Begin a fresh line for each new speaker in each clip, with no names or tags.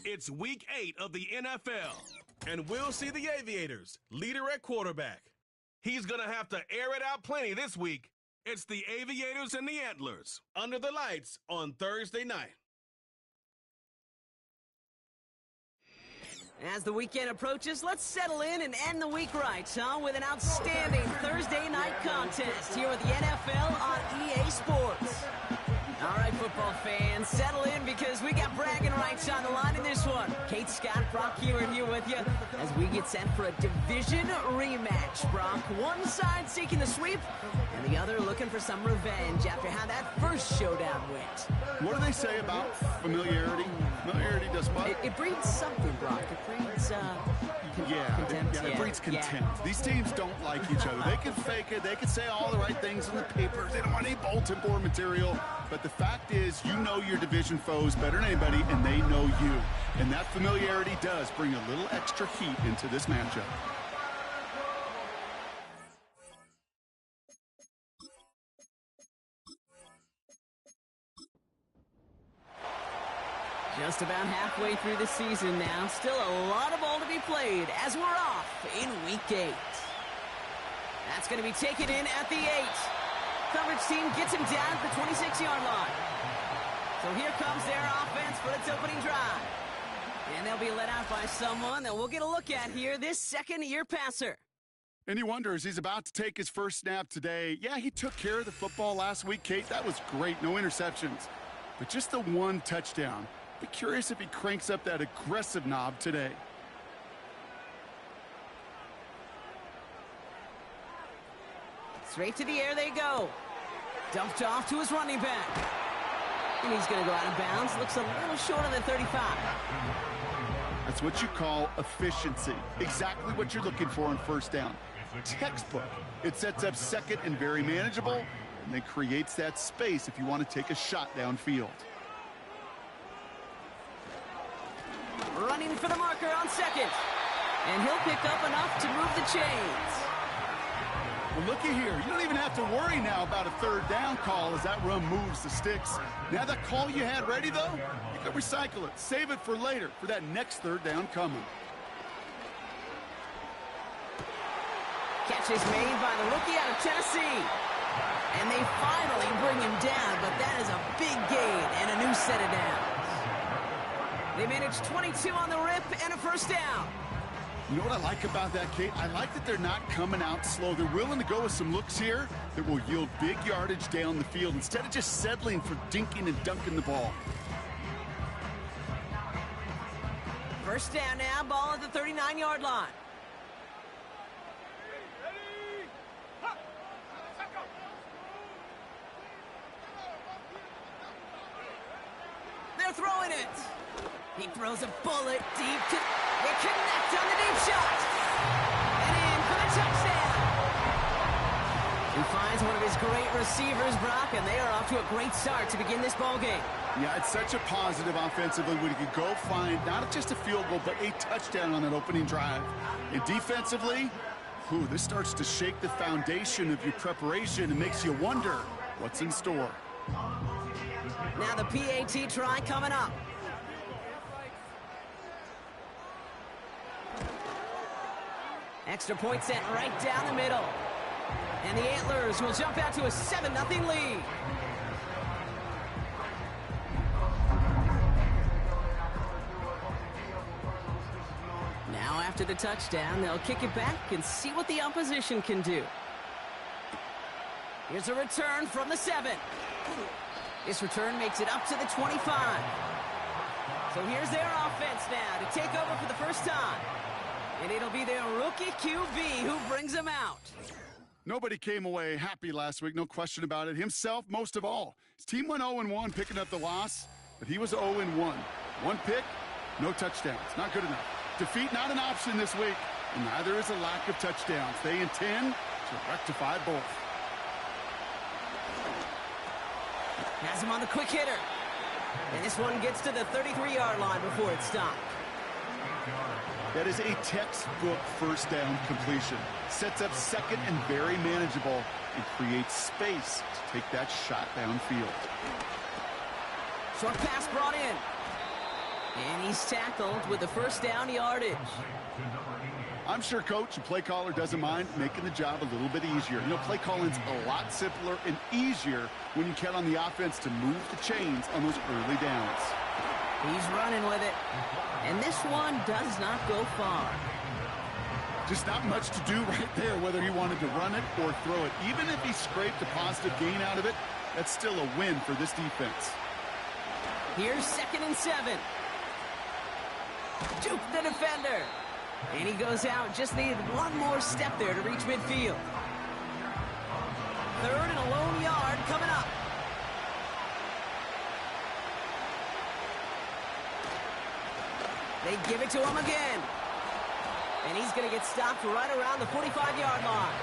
It's week 8 of the NFL, and we'll see the Aviators, leader at quarterback. He's going to have to air it out plenty this week. It's the Aviators and the Antlers, under the lights on Thursday night.
As the weekend approaches, let's settle in and end the week right, with an outstanding Thursday night contest here with the NFL on EA Sports. All right, football fans, settle in because we got bragging rights on the line in this one. Kate, Scott, Brock Hewitt here with you as we get set for a division rematch. Brock, one side seeking the sweep and the other looking for some revenge after how that first showdown went.
What do they say about familiarity? Familiarity does what?
It breeds something, Brock. It breeds, contempt.
It breeds contempt.
Yeah.
These teams don't like each other. They can fake it. They can say all the right things in the papers. They don't want any bulletin board material. But the fact is, you know your division foes better than anybody, and they know you. And that familiarity does bring a little extra heat into this matchup.
Just about halfway through the season now. Still a lot of ball to be played as we're off in week 8. That's going to be taken in at the 8. Coverage team gets him down at the 26-yard line. So here comes their offense for its opening drive. And they'll be let out by someone that we'll get a look at here, this second-year passer.
And he wonders, he's about to take his first snap today. Yeah, he took care of the football last week, Kate. That was great. No interceptions. But just the one touchdown. Be curious if he cranks up that aggressive knob today.
Straight to the air they go. Dumped off to his running back. And he's going to go out of bounds. Looks a little short of the 35.
That's what you call efficiency. Exactly what you're looking for on first down. Textbook. It sets up second and very manageable, and then creates that space if you want to take a shot downfield.
Running for the marker on second. And he'll pick up enough to move the chains.
Well, looky here. You don't even have to worry now about a third down call as that run moves the sticks. Now that call you had ready, though, you can recycle it. Save it for later, for that next third down coming.
Catch is made by the rookie out of Tennessee. And they finally bring him down, but that is a big gain and a new set of downs. They managed 22 on the rip and a first down.
You know what I like about that, Kate? I like that they're not coming out slow. They're willing to go with some looks here that will yield big yardage down the field instead of just settling for dinking and dunking the ball.
First down now, ball at the 39-yard line. They're throwing it. He throws a bullet deep to... They connect on the deep shot. And in for the touchdown. He finds one of his great receivers, Brock, and they are off to a great start to begin this ball game.
Yeah, it's such a positive offensively when you can go find not just a field goal, but a touchdown on that opening drive. And defensively, this starts to shake the foundation of your preparation and makes you wonder what's in store.
Now the PAT try coming up. Extra point set right down the middle. And the Antlers will jump out to a 7-0 lead. Now after the touchdown, they'll kick it back and see what the opposition can do. Here's a return from the 7. This return makes it up to the 25. So here's their offense now to take over for the first time. And it'll be their rookie QB who brings them out.
Nobody came away happy last week, no question about it. Himself, most of all. His team went 0-1, picking up the loss, but he was 0-1. One pick, no touchdowns. Not good enough. Defeat not an option this week, and neither is a lack of touchdowns. They intend to rectify both.
Has him on the quick hitter. And this one gets to the 33-yard line before it's stopped.
That is a textbook first down completion. Sets up second and very manageable and creates space to take that shot downfield.
Short pass brought in. And he's tackled with the first down yardage.
I'm sure coach and play caller doesn't mind making the job a little bit easier. You know, play calling's a lot simpler and easier when you count on the offense to move the chains on those early downs.
He's running with it. And this one does not go far.
Just not much to do right there, whether he wanted to run it or throw it. Even if he scraped a positive gain out of it, that's still a win for this defense.
Here's 2nd and 7. Juke the defender. And he goes out. Just needed one more step there to reach midfield. 3rd and a lone yard coming up. They give it to him again. And he's going to get stopped right around the 45-yard line.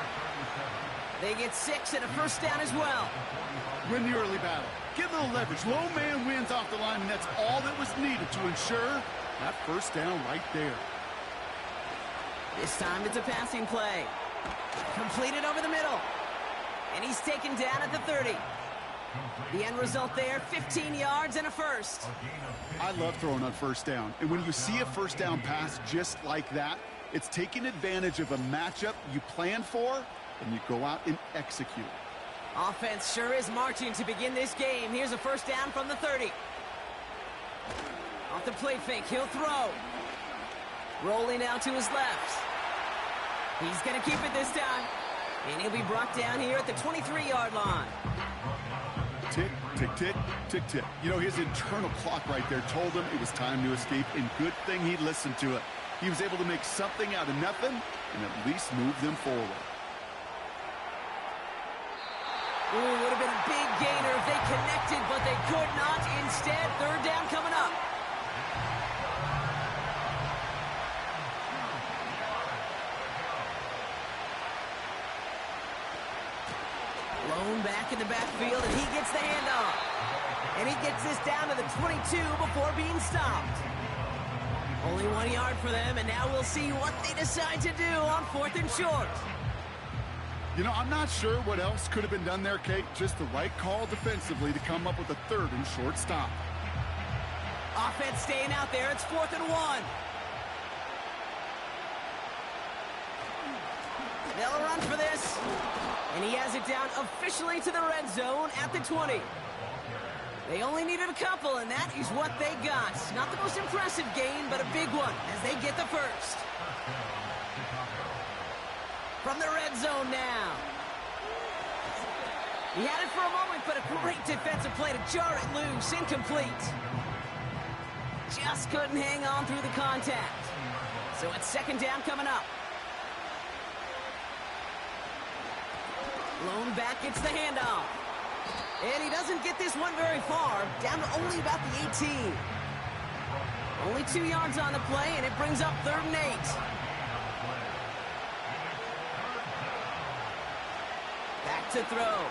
They get 6 and a first down as well.
Win the early battle. Get a little leverage. Low man wins off the line, and that's all that was needed to ensure that first down right there.
This time it's a passing play. Completed over the middle. And he's taken down at the 30. The end result there, 15 yards and a first.
I love throwing on first down. And when you see a first down pass just like that, it's taking advantage of a matchup you plan for, and you go out and execute.
Offense sure is marching to begin this game. Here's a first down from the 30. Off the play fake, he'll throw. Rolling out to his left. He's going to keep it this time. And he'll be brought down here at the 23-yard line.
Tick, tick, tick, tick, tick. You know, his internal clock right there told him it was time to escape, and good thing he listened to it. He was able to make something out of nothing and at least move them forward.
Ooh, would have been a big gainer if they connected, but they could not. Instead, 3rd down coming up. Lone back in the backfield, and he gets the handoff. And he gets this down to the 22 before being stopped. Only 1 yard for them, and now we'll see what they decide to do on 4th and short.
You know, I'm not sure what else could have been done there, Kate. Just the right call defensively to come up with a 3rd and short stop.
Offense staying out there. It's 4th and 1. They'll run for this. And he has it down officially to the red zone at the 20. They only needed a couple, and that is what they got. Not the most impressive gain, but a big one as they get the first. From the red zone now. He had it for a moment, but a great defensive play to jar it loose. Incomplete. Just couldn't hang on through the contact. So it's 2nd down coming up. Lone back gets the handoff. And he doesn't get this one very far. Down to only about the 18. Only 2 yards on the play, and it brings up 3rd and 8. Back to throw.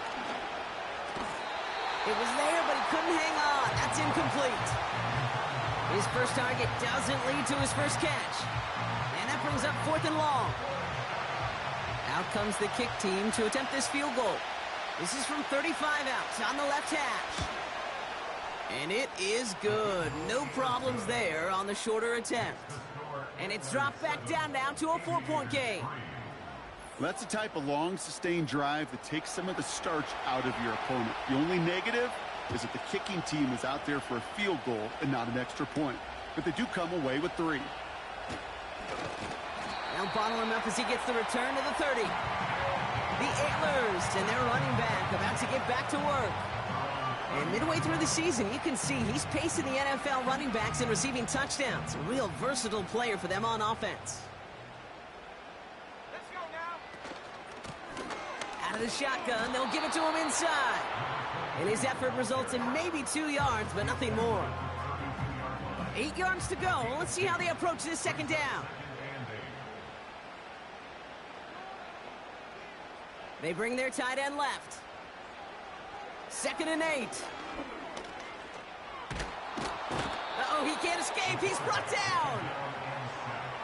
It was there, but he couldn't hang on. That's incomplete. His first target doesn't lead to his first catch. And that brings up 4th and long. Out comes the kick team to attempt this field goal. This is from 35 out on the left hash. And it is good. No problems there on the shorter attempt. And it's dropped back down now to a 4-point game.
Well, that's the type of long, sustained drive that takes some of the starch out of your opponent. The only negative is that the kicking team is out there for a field goal and not an extra point. But they do come away with 3.
Now bottle him up as he gets the return to the 30. The Antlers and their running back about to get back to work. And midway through the season, you can see he's pacing the NFL running backs and receiving touchdowns. A real versatile player for them on offense.
Let's go now.
Out of the shotgun, they'll give it to him inside. And his effort results in maybe 2 yards, but nothing more. 8 yards to go. Let's see how they approach this 2nd down. They bring their tight end left. 2nd and 8. Uh-oh, he can't escape. He's brought down.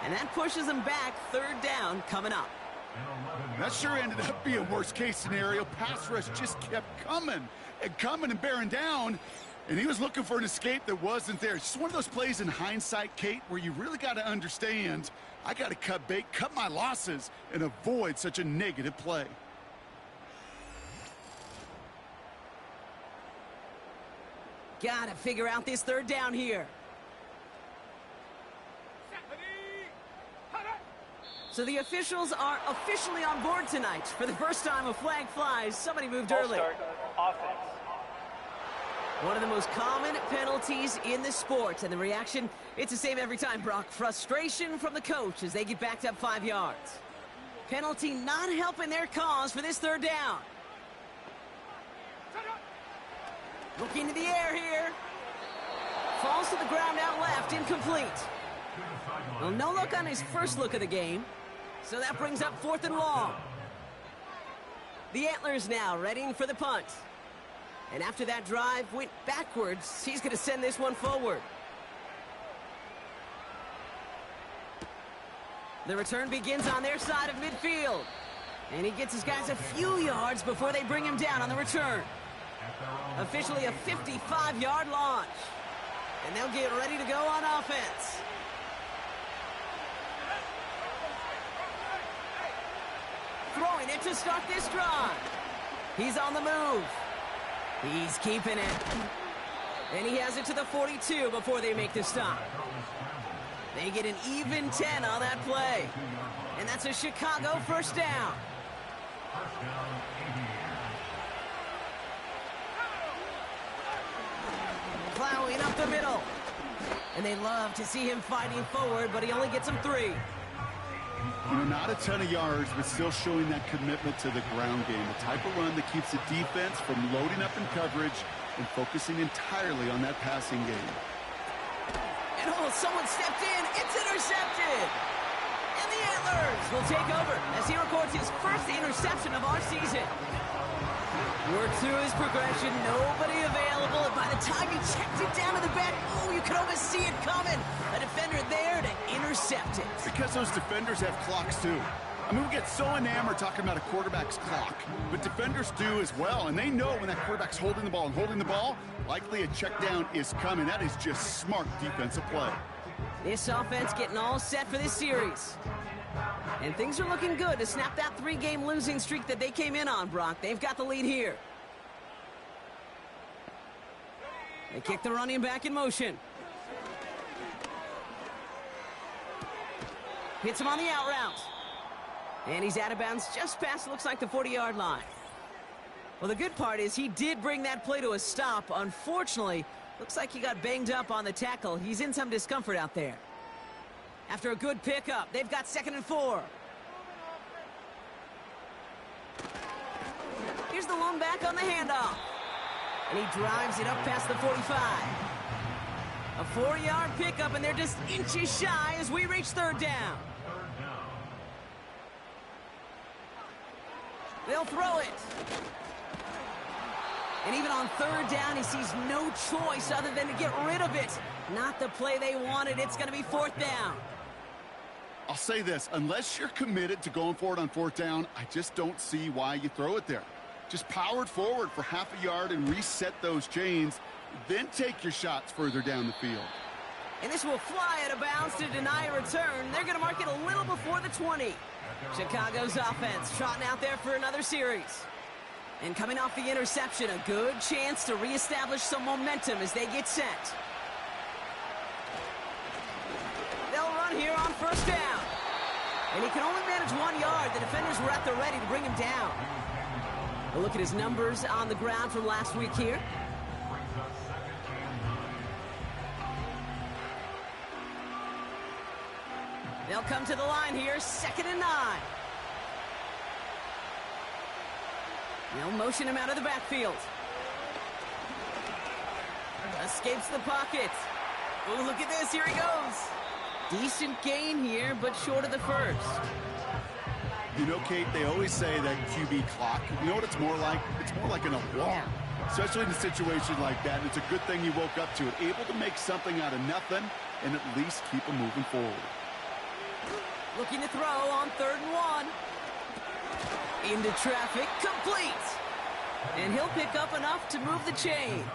And that pushes him back. 3rd down coming up.
That sure ended up being worst-case scenario. Pass rush just kept coming and bearing down. And he was looking for an escape that wasn't there. It's just one of those plays in hindsight, Kate, where you really got to understand, I got to cut bait, cut my losses, and avoid such a negative play.
Got to figure out this third down here. So the officials are officially on board tonight. For the first time, a flag flies. Somebody moved early.
Offense.
One of the most common penalties in the sport. And the reaction, it's the same every time, Brock. Frustration from the coach as they get backed up 5 yards. Penalty not helping their cause for this third down. Looking to the air here. Falls to the ground out left, incomplete. Well, no look on his first look of the game. So that brings up 4th and long. The Antlers now readying for the punt. And after that drive went backwards, he's going to send this one forward. The return begins on their side of midfield. And he gets his guys a few yards before they bring him down on the return. Officially a 55-yard launch. And they'll get ready to go on offense. Throwing it to start this drive. He's on the move. He's keeping it. And he has it to the 42 before they make the stop. They get an even 10 on that play. And that's a Chicago first down. Plowing up the middle. And they love to see him fighting forward, but he only gets them 3.
You know, not a ton of yards, but still showing that commitment to the ground game. The type of run that keeps the defense from loading up in coverage and focusing entirely on that passing game.
And oh, someone stepped in. It's intercepted. And the Antlers will take over as he records his first interception of our season. Worked through his progression, nobody available, and by the time he checked it down to the back, oh, you could almost see it coming. A defender there to intercept it.
Because those defenders have clocks too. I mean, we get so enamored talking about a quarterback's clock, but defenders do as well, and they know when that quarterback's holding the ball and holding the ball, likely a check down is coming. That is just smart defensive play.
This offense getting all set for this series. And things are looking good to snap that 3-game losing streak that they came in on, Brock. They've got the lead here. They kick the running back in motion. Hits him on the out route. And he's out of bounds just past, looks like, the 40-yard line. Well, the good part is he did bring that play to a stop. Unfortunately, looks like he got banged up on the tackle. He's in some discomfort out there. After a good pickup, they've got 2nd and 4. Here's the lone back on the handoff. And he drives it up past the 45. A 4-yard pickup, and they're just inches shy as we reach 3rd down. They'll throw it. And even on 3rd down, he sees no choice other than to get rid of it. Not the play they wanted. It's going to be 4th down.
I'll say this, unless you're committed to going for it on 4th down, I just don't see why you throw it there. Just power it forward for half a yard and reset those chains, then take your shots further down the field.
And this will fly out of bounds to deny a return. They're going to mark it a little before the 20. Chicago's offense trotting out there for another series. And coming off the interception, a good chance to reestablish some momentum as they get set. They'll run here on 1st down. And he can only manage 1 yard. The defenders were at the ready to bring him down. A look at his numbers on the ground from last week here. They'll come to the line here, 2nd and 9. They'll motion him out of the backfield. Escapes the pocket. Oh, look at this, here he goes. Decent gain here, but short of the first.
You know, Kate, they always say that QB clock, you know what it's more like? It's more like an alarm, especially in a situation like that. And it's a good thing he woke up to it, able to make something out of nothing and at least keep him moving forward.
Looking to throw on 3rd and 1. Into traffic, complete. And he'll pick up enough to move the chains.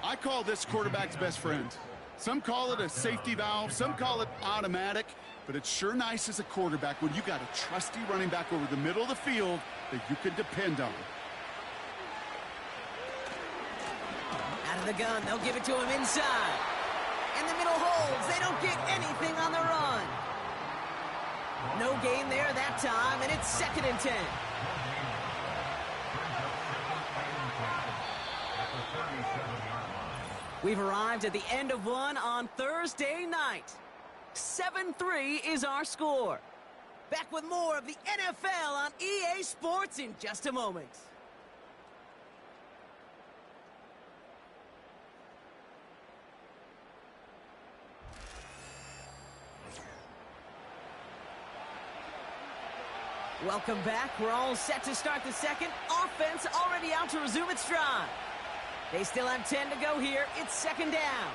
I call this quarterback's best friend. Some call it a safety valve, some call it automatic, but it's sure nice as a quarterback when you got a trusty running back over the middle of the field that you can depend on.
Out of the gun, they'll give it to him inside. And the middle holds. They don't get anything on the run. No gain there that time, and it's 2nd and 10. We've arrived at the end of one on Thursday night. 7-3 is our score. Back with more of the NFL on EA Sports in just a moment. Welcome back. We're all set to start the second. Offense already out to resume its drive. They still have 10 to go here. It's 2nd down.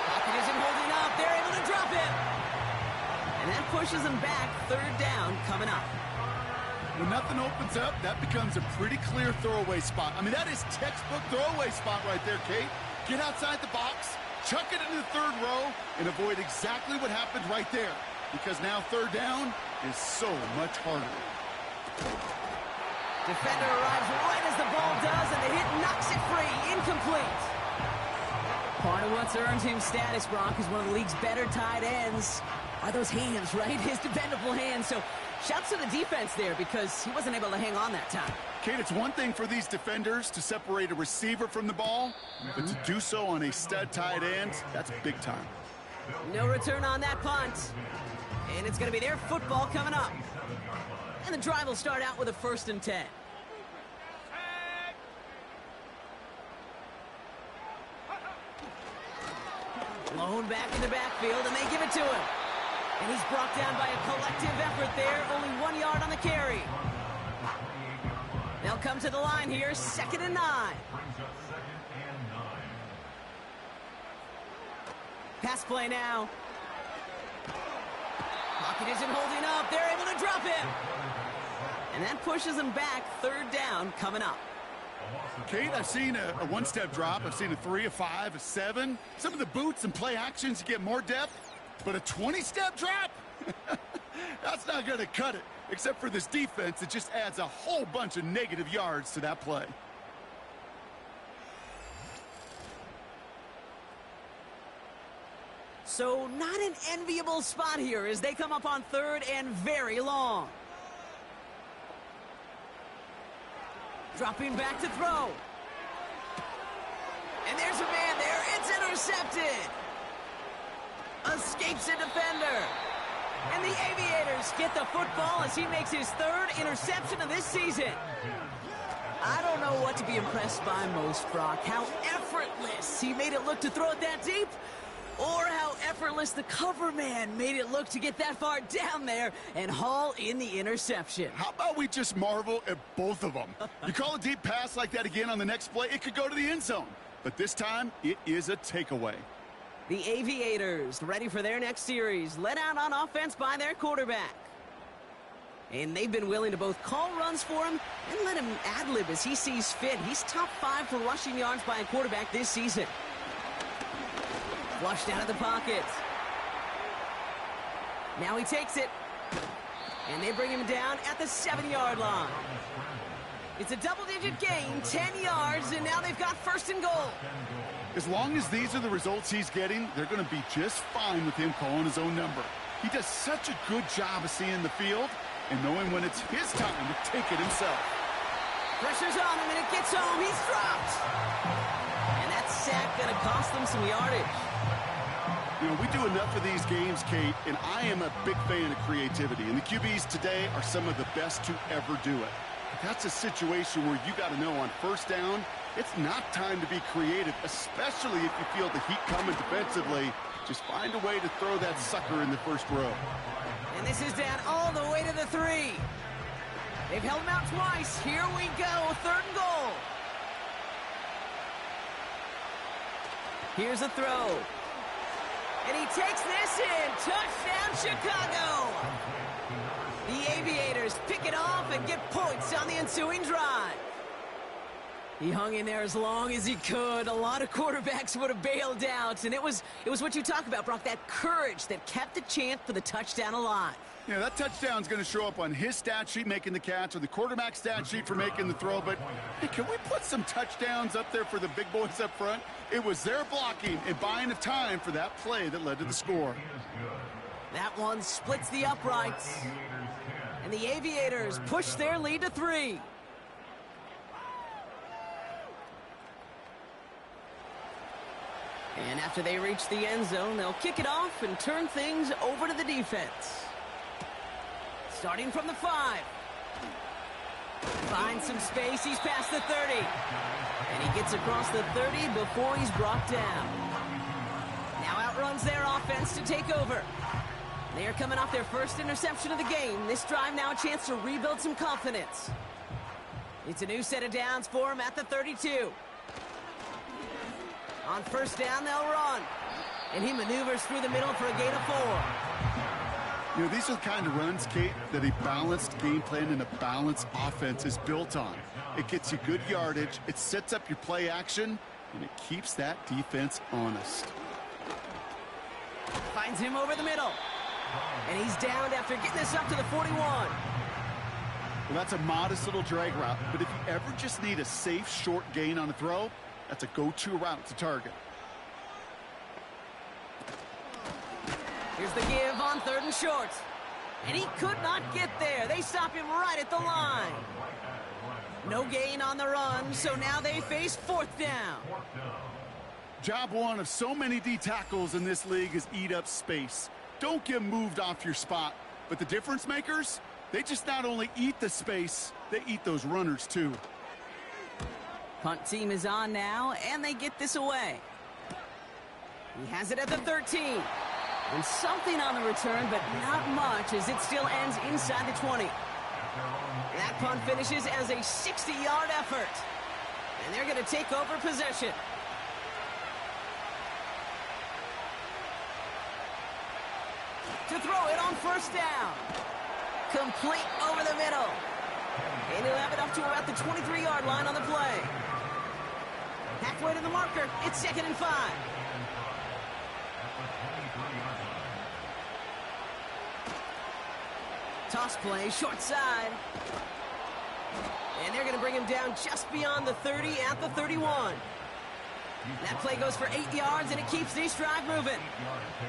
Pocket isn't holding up. They're able to drop it. And that pushes them back. 3rd down coming up.
When nothing opens up, that becomes a pretty clear throwaway spot. I mean, that is textbook throwaway spot right there, Kate. Get outside the box, chuck it into the 3rd row, and avoid exactly what happened right there. Because now 3rd down is so much harder.
Defender arrives right as the ball does, and the hit knocks it free. Incomplete. Part of what's earned him status, Brock, is one of the league's better tight ends. Are those hands, right? His dependable hands. So shouts to the defense there because he wasn't able to hang on that time.
Kate, it's one thing for these defenders to separate a receiver from the ball, but to do so on a stud tight end, that's big time.
No return on that punt. And it's going to be their football coming up. And the drive will start out with a 1st and 10. Blown back in the backfield, and they give it to him. And he's brought down by a collective effort there. Only 1 yard on the carry. They'll come to the line here, 2nd and 9. Pass play now. Pocket isn't holding up. They're able to drop it. And that pushes them back. 3rd down coming up.
Kate, I've seen a 1-step drop. I've seen a 3, a 5, a 7. Some of the boots and play actions get more depth. But a 20-step drop? That's not going to cut it. Except for this defense, it just adds a whole bunch of negative yards to that play.
So not an enviable spot here as they come up on 3rd and very long. Dropping back to throw. And there's a man there. It's intercepted. Escapes a defender. And the Aviators get the football as he makes his 3rd interception of this season. I don't know what to be impressed by most, Brock. How effortless he made it look to throw it that deep, or how effortless the cover man made it look to get that far down there and haul in the interception.
How about we just marvel at both of them? You call a deep pass like that again on the next play, it could go to the end zone. But this time, it is a takeaway.
The Aviators ready for their next series, led out on offense by their quarterback. And they've been willing to both call runs for him and let him ad-lib as he sees fit. He's top 5 for rushing yards by a quarterback this season. Flushed out of the pocket. Now he takes it. And they bring him down at the 7-yard line. It's a double-digit gain, 10 yards, and now they've got 1st and goal.
As long as these are the results he's getting, they're going to be just fine with him calling his own number. He does such a good job of seeing the field and knowing when it's his time to take it himself.
Pressure's on him, and it gets home. He's dropped. And that sack going to cost them some yardage.
You know, we do enough of these games, Kate, and I am a big fan of creativity. And the QBs today are some of the best to ever do it. But that's a situation where you got to know on 1st down, it's not time to be creative, especially if you feel the heat coming defensively. Just find a way to throw that sucker in the 1st row.
And this is down all the way to the 3. They've held him out twice. Here we go, 3rd and goal. Here's a throw. And he takes this in. Touchdown, Chicago. The Aviators pick it off and get points on the ensuing drive. He hung in there as long as he could. A lot of quarterbacks would have bailed out. And it was what you talk about, Brock, that courage that kept the chance for the touchdown alive.
Yeah, that touchdown's going to show up on his stat sheet making the catch or the quarterback stat sheet for making the throw. But, hey, can we put some touchdowns up there for the big boys up front? It was their blocking and buying of time for that play that led to the score.
That one splits the uprights. And the Aviators push their lead to 3. And after they reach the end zone, they'll kick it off and turn things over to the defense. Starting from the 5. Finds some space. He's past the 30. And he gets across the 30 before he's brought down. Now outruns their offense to take over. They are coming off their first interception of the game. This drive now a chance to rebuild some confidence. It's a new set of downs for him at the 32. On first down, they'll run. And he maneuvers through the middle for a gain of 4.
You know, these are the kind of runs, Kate, that a balanced game plan and a balanced offense is built on. It gets you good yardage, it sets up your play action, and it keeps that defense honest.
Finds him over the middle. And he's downed after getting this up to the 41.
Well, that's a modest little drag route, but if you ever just need a safe, short gain on a throw, that's a go-to route to target.
Here's the give on 3rd and short. And he could not get there. They stop him right at the line. No gain on the run, so now they face 4th down.
Job one of so many D tackles in this league is eat up space. Don't get moved off your spot. But the difference makers, they just not only eat the space, they eat those runners too.
Punt team is on now, and they get this away. He has it at the 13. And something on the return, but not much, as it still ends inside the 20. That punt finishes as a 60-yard effort. And they're going to take over possession. To throw it on first down. Complete over the middle. And he'll have it up to about the 23-yard line on the play. Halfway to the marker, it's 2nd and 5. Toss play, short side. And they're going to bring him down just beyond the 30 at the 31. That play goes for 8 yards, and it keeps this drive moving.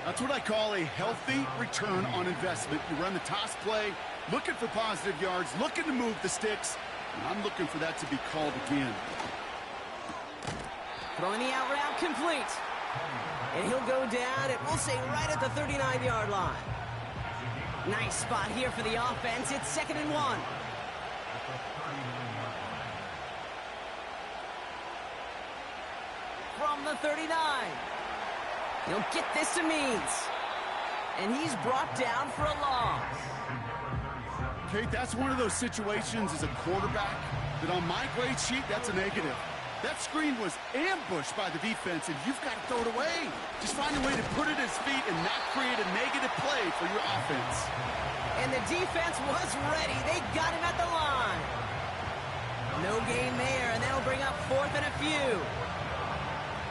That's what I call a healthy return on investment. You run the toss play, looking for positive yards, looking to move the sticks, and I'm looking for that to be called again.
Throwing the out route complete. And he'll go down, and we'll say right at the 39-yard line. Nice spot here for the offense. It's 2nd and 1. From the 39. He'll get this to Means. And he's brought down for a loss.
Kate, that's one of those situations as a quarterback that on my grade sheet, that's a negative. That screen was ambushed by the defense, and you've got to throw it away. Just find a way to put it at his feet and not create a negative play for your offense.
And the defense was ready. They got him at the line. No gain there, and that'll bring up 4th and a few.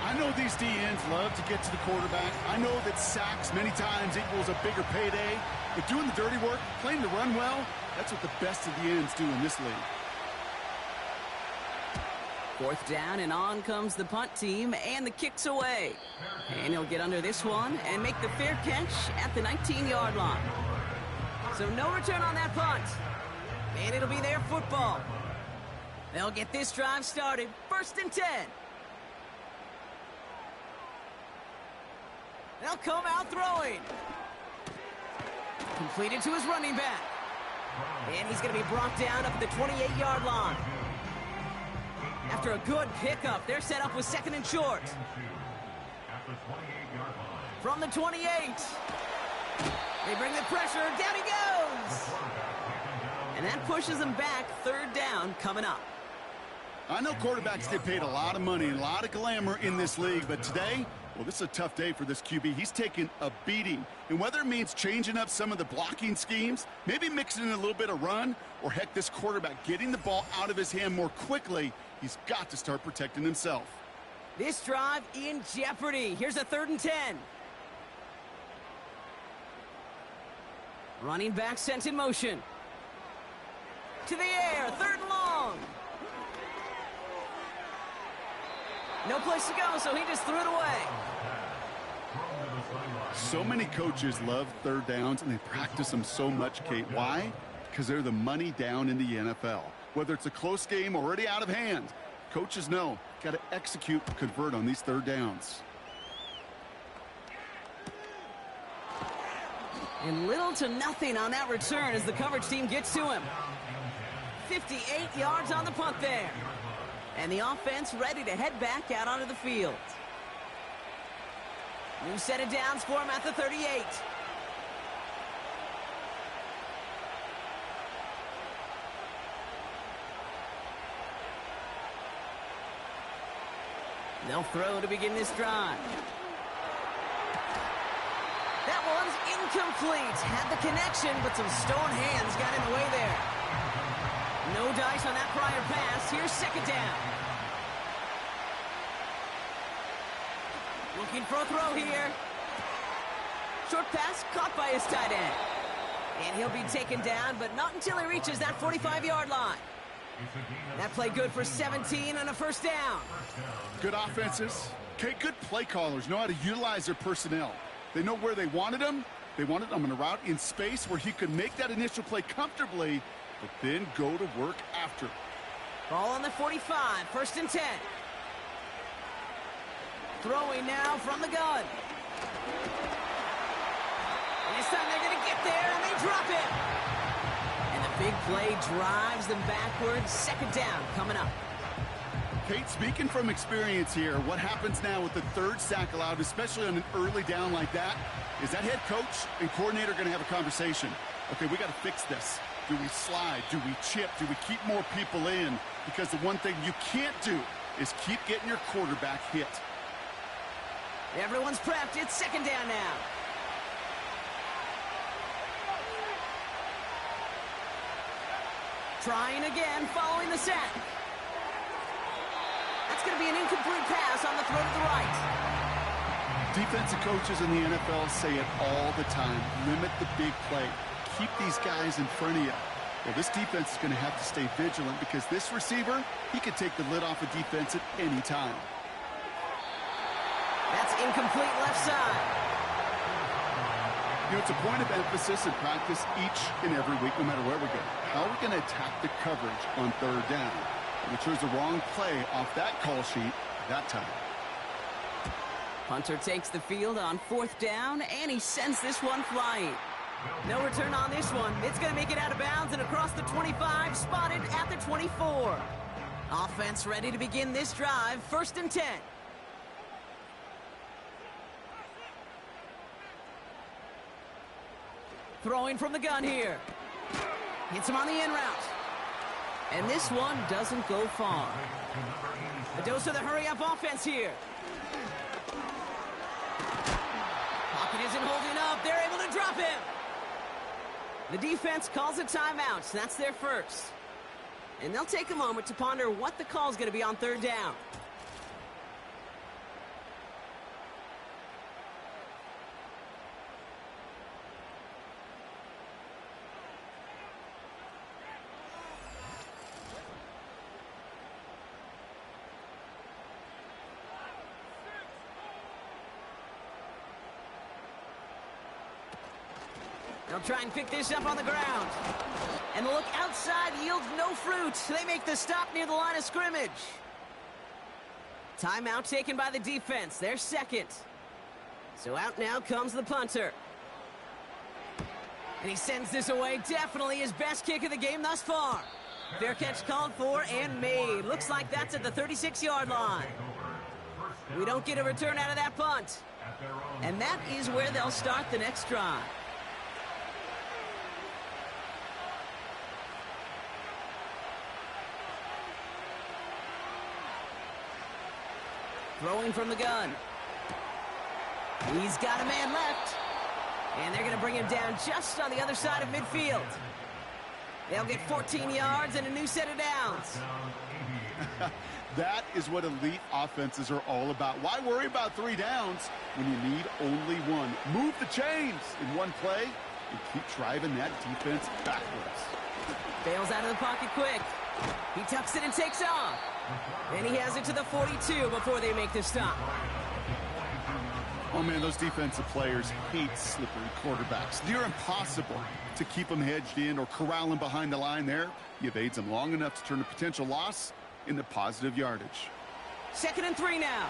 I know these DNs love to get to the quarterback. I know that sacks many times equals a bigger payday. But doing the dirty work, playing to run well, that's what the best of the ends do in this league.
4th down, and on comes the punt team, and the kick's away. And he'll get under this one and make the fair catch at the 19-yard line. So no return on that punt. And it'll be their football. They'll get this drive started. 1st and 10. They'll come out throwing. Completed to his running back. And he's going to be brought down up at the 28-yard line. After a good pickup, they're set up with 2nd and short. From the 28. They bring the pressure. Down he goes. And that pushes them back. 3rd down coming up.
I know quarterbacks get paid a lot of money and a lot of glamour in this league, but today, well, this is a tough day for this QB. He's taking a beating. And whether it means changing up some of the blocking schemes, maybe mixing in a little bit of run, or heck, this quarterback getting the ball out of his hand more quickly, He's got to start protecting himself.
This drive in jeopardy. Here's a 3rd and 10. Running back sent in motion. To the air, 3rd and long. No place to go, so he just threw it away.
So many coaches love 3rd downs, and they practice them so much, Kate. Why? Because they're the money down in the NFL. Whether it's a close game already out of hand, coaches know, got to execute, convert on these 3rd downs.
And little to nothing on that return as the coverage team gets to him. 58 yards on the punt there. And the offense ready to head back out onto the field. New set of downs for him at the 38. They'll throw to begin this drive. That one's incomplete. Had the connection, but some stone hands got in the way there. No dice on that prior pass. Here's 2nd down. Looking for a throw here. Short pass caught by his tight end. And he'll be taken down, but not until he reaches that 45-yard line. That play good for 17 and a 1st down.
Good offenses. Okay, good play callers know how to utilize their personnel. They know where they wanted him. They wanted him on a route in space where he could make that initial play comfortably, but then go to work after.
Ball on the 45, 1st and 10. Throwing now from the gun. And this time they're going to get there, and they drop it. And the big play drives them backwards. 2nd down coming up.
Kate, speaking from experience here, what happens now with the 3rd sack allowed, especially on an early down like that, is that head coach and coordinator going to have a conversation. Okay, we got to fix this. Do we slide? Do we chip? Do we keep more people in? Because the one thing you can't do is keep getting your quarterback hit.
Everyone's prepped. It's 2nd down now. Trying again following the sack. That's going to be an incomplete pass on the throw to the right.
Defensive coaches in the NFL say it all the time. Limit the big play. Keep these guys in front of you. Well, this defense is going to have to stay vigilant because this receiver, he could take the lid off a defense at any time.
That's incomplete left side.
You know, it's a point of emphasis in practice each and every week, no matter where we go. How are we going to attack the coverage on 3rd down? We chose the wrong play off that call sheet that time.
Punter takes the field on 4th down, and he sends this one flying. No return on this one. It's going to make it out of bounds and across the 25, spotted at the 24. Offense ready to begin this drive. 1st and 10. Throwing from the gun here. Hits him on the in route. And this one doesn't go far. A dose of the hurry-up offense here. Pocket isn't holding up. They're able to drop him. The defense calls a timeout. That's their first. And they'll take a moment to ponder what the call is going to be on 3rd down. They'll try and pick this up on the ground. And the look outside yields no fruit. They make the stop near the line of scrimmage. Timeout taken by the defense. Their 2nd. So out now comes the punter. And he sends this away. Definitely his best kick of the game thus far. Fair catch called for and made. Looks like that's at the 36-yard line. We don't get a return out of that punt. And that is where they'll start the next drive. Throwing from the gun. He's got a man left. And they're going to bring him down just on the other side of midfield. They'll get 14 yards and a new set of downs.
That is what elite offenses are all about. Why worry about 3 downs when you need only 1? Move the chains in one play and keep driving that defense backwards.
Bails out of the pocket quick. He tucks it and takes off. And he has it to the 42 before they make the stop.
Oh, man, those defensive players hate slippery quarterbacks. Near impossible to keep them hedged in or corral them behind the line there. You evade them long enough to turn a potential loss into positive yardage.
2nd and 3 now.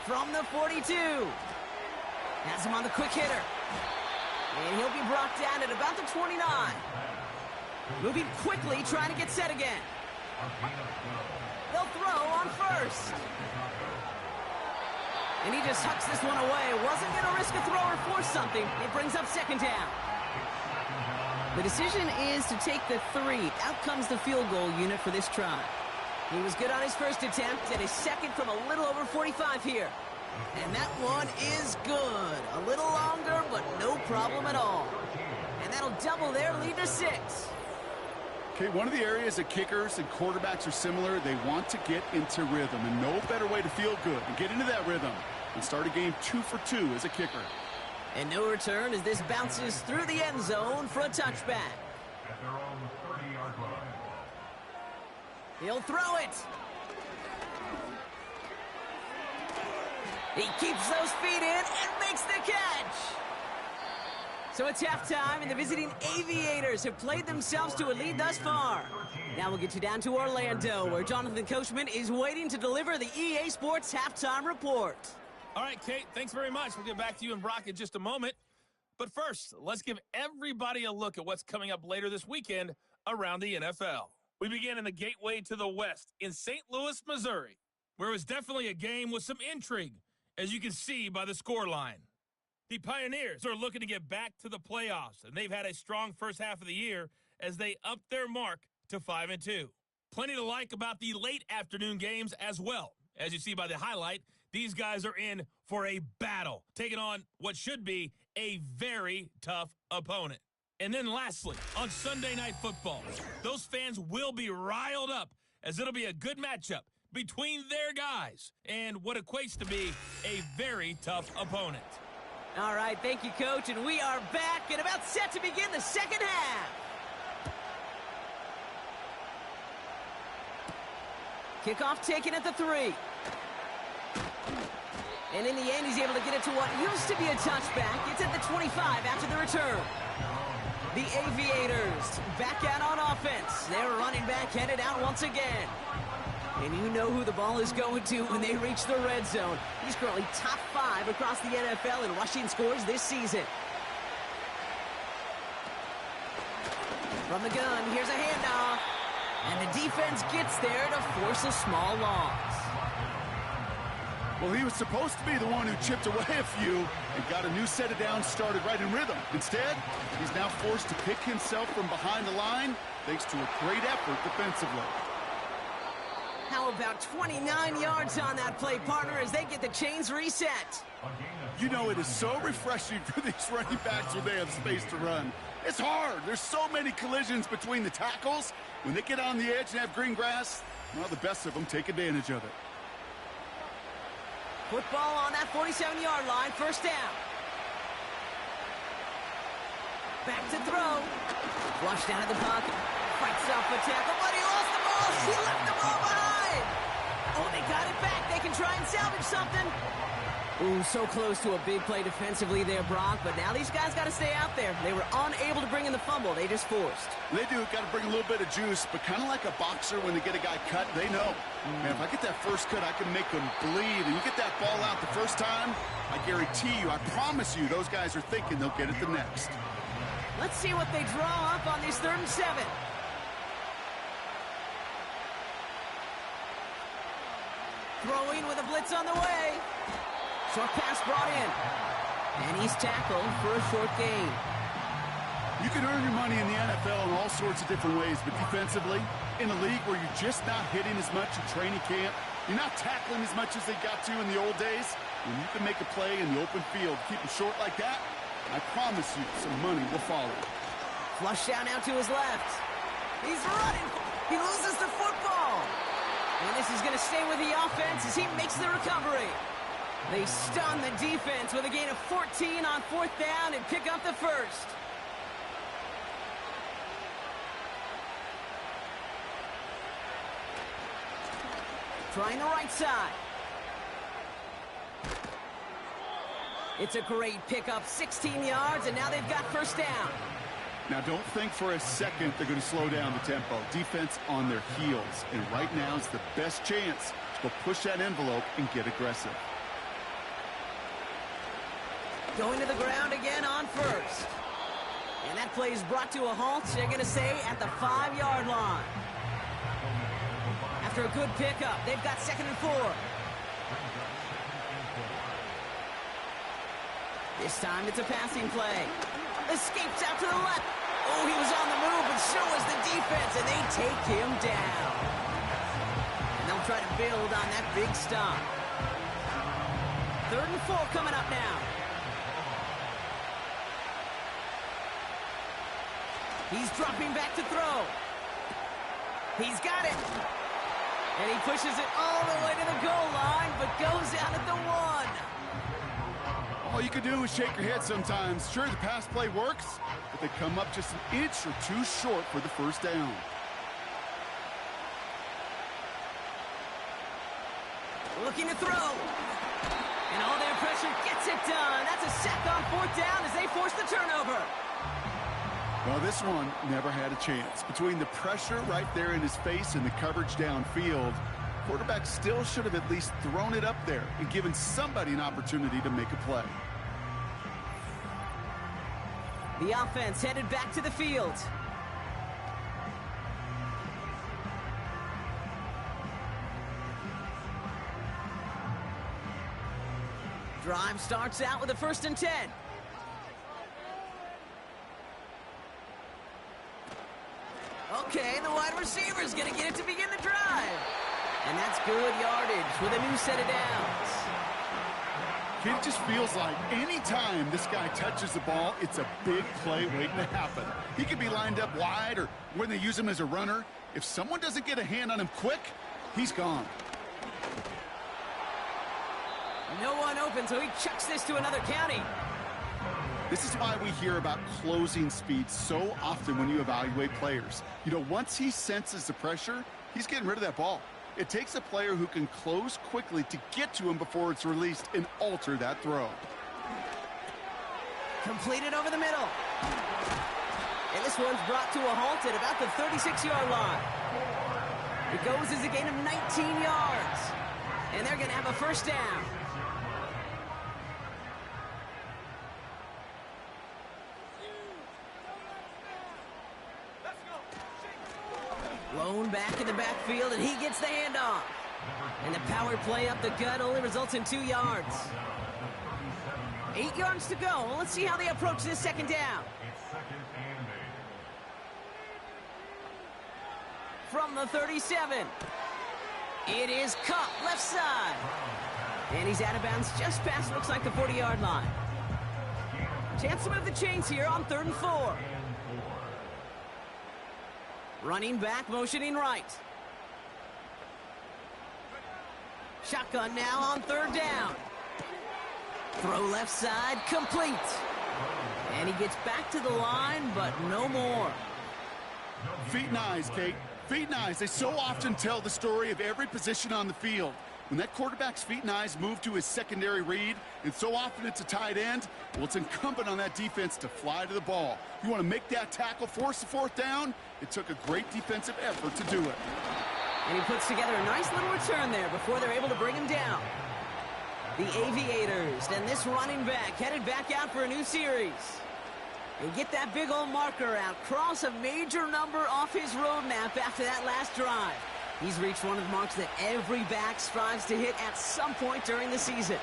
From the 42. Has him on the quick hitter. And he'll be brought down at about the 29. Moving quickly, trying to get set again. They'll throw on first. And he just hucks this one away. Wasn't going to risk a throw or force something. It brings up 2nd down. The decision is to take the 3. Out comes the field goal unit for this try. He was good on his first attempt, and his second from a little over 45 here. And that one is good. A little longer, but no problem at all. And that'll double their lead to 6.
Okay, one of the areas that kickers and quarterbacks are similar, they want to get into rhythm. And no better way to feel good and get into that rhythm and start a game 2 for 2 as a kicker.
And no return as this bounces through the end zone for a touchback.
At their own 30-yard line.
He'll throw it. He keeps those feet in and makes the catch. So it's halftime, and the visiting Aviators have played themselves to a lead thus far. Now we'll get you down to Orlando, where Jonathan Coachman is waiting to deliver the EA Sports halftime report.
All right, Kate, thanks very much. We'll get back to you and Brock in just a moment. But first, let's give everybody a look at what's coming up later this weekend around the NFL. We begin in the gateway to the West in St. Louis, Missouri, where it was definitely a game with some intrigue, as you can see by the scoreline. The Pioneers are looking to get back to the playoffs, and they've had a strong first half of the year as they upped their mark to 5-2. Plenty to like about the late afternoon games as well. As you see by the highlight, these guys are in for a battle, taking on what should be a very tough opponent. And then lastly, on Sunday Night Football, those fans will be riled up as it'll be a good matchup between their guys and what equates to be a very tough opponent.
All right, thank you, Coach, and we are back and about set to begin the second half. Kickoff taken at the 3. And in the end, he's able to get it to what used to be a touchback. It's at the 25 after the return. The Aviators back out on offense. Their running back headed out once again. And you know who the ball is going to when they reach the red zone. He's currently top 5 across the NFL in rushing scores this season. From the gun, here's a handoff. And the defense gets there to force a small loss.
Well, he was supposed to be the one who chipped away a few and got a new set of downs started right in rhythm. Instead, he's now forced to pick himself from behind the line thanks to a great effort defensively.
How about 29 yards on that play, partner, as they get the chains reset?
You know, it is so refreshing for these running backs when they have space to run. It's hard. There's so many collisions between the tackles. When they get on the edge and have green grass, well, the best of them take advantage of it.
Football on that 47-yard line, first down. Back to throw. Flushed out of the pocket. Fights off a tackle, but he lost the ball. He left the ball behind. Oh, they got it back. They can try and salvage something. Ooh, so close to a big play defensively there, Brock. But now these guys got to stay out there. They were unable to bring in the fumble. They just forced.
They do. Got to bring a little bit of juice, but kind of like a boxer when they get a guy cut, they know. Man, if I get that first cut, I can make them bleed. And you get that ball out the first time, I guarantee you, I promise you, those guys are thinking they'll get it the next.
Let's see what they draw up on this 3rd and 7. Throwing with a blitz on the way. Short pass brought in. And he's tackled for a short gain.
You can earn your money in the NFL in all sorts of different ways, but defensively, in a league where you're just not hitting as much in training camp, you're not tackling as much as they got to in the old days, When you can make a play in the open field, keep them short like that, I promise you some money will follow.
Flush down now to his left. He's running. He loses the football. And this is going to stay with the offense as he makes the recovery. They stun the defense with a gain of 14 on 4th down and pick up the first. Trying the right side. It's a great pickup, 16 yards, and now they've got first down.
Now, don't think for a second they're going to slow down the tempo. Defense on their heels, and right now is the best chance to go push that envelope and get aggressive.
Going to the ground again on first. And that play is brought to a halt, they're going to say, at the 5-yard line. After a good pickup, they've got 2nd and 4. This time it's a passing play. Escapes out to the left. Oh, he was on the move, but so was the defense, and they take him down. And they'll try to build on that big stop. 3rd and 4 coming up now. He's dropping back to throw. He's got it. And he pushes it all the way to the goal line, but goes out at the 1.
All you can do is shake your head sometimes. Sure, the pass play works, but they come up just an inch or two short for the first down.
Looking to throw. And all their pressure gets it done. That's a sack on 4th down as they force the turnover.
Well, this one never had a chance. Between the pressure right there in his face and the coverage downfield, quarterback still should have at least thrown it up there and given somebody an opportunity to make a play.
The offense headed back to the field. Drive starts out with a 1st and 10. Okay, the wide receiver's going to get it to begin the drive. And that's good yardage with a new set of downs.
It just feels like any time this guy touches the ball, it's a big play waiting to happen. He could be lined up wide, or when they use him as a runner, if someone doesn't get a hand on him quick, he's gone.
No one open, so he chucks this to another county.
This is why we hear about closing speed so often when you evaluate players. You know, once he senses the pressure, he's getting rid of that ball. It takes a player who can close quickly to get to him before it's released and alter that throw.
Completed over the middle. And this one's brought to a halt at about the 36-yard line. It goes as a gain of 19 yards. And they're going to have a first down. Blown back in the backfield, and he gets the handoff. And the power play up the gut only results in 2 yards. 8 yards to go. Well, let's see how they approach this 2nd down. From the 37. It is Cup, left side. And he's out of bounds just past, looks like, the 40-yard line. Chance to move the chains here on 3rd and 4. Running back, motioning right. Shotgun now on 3rd down. Throw left side, complete. And he gets back to the line, but no more.
Feet and eyes, Kate. Feet and eyes. They so often tell the story of every position on the field. When that quarterback's feet and eyes move to his secondary read, and so often it's a tight end, well, it's incumbent on that defense to fly to the ball. You want to make that tackle, force the 4th down? It took a great defensive effort to do it.
And he puts together a nice little return there before they're able to bring him down. The Aviators and this running back headed back out for a new series. And get that big old marker out. Cross a major number off his roadmap after that last drive. He's reached one of the marks that every back strives to hit at some point during the season.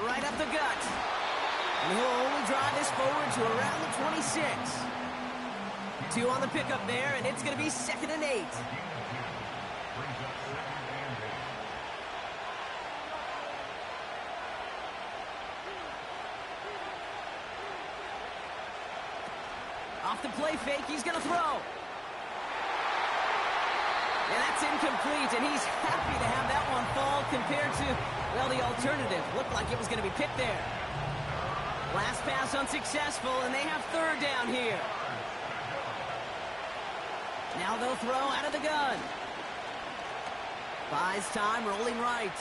Right up the gut. And he'll only drive this forward to around the 26. 2 on the pickup there, and it's going to be 2nd and 8. Off the play fake, he's going to throw. And that's incomplete, and he's happy to have that one fall compared to, well, the alternative. Looked like it was going to be picked there. Last pass unsuccessful, and they have third down here. Now they'll throw out of the gun. Buys time, rolling right.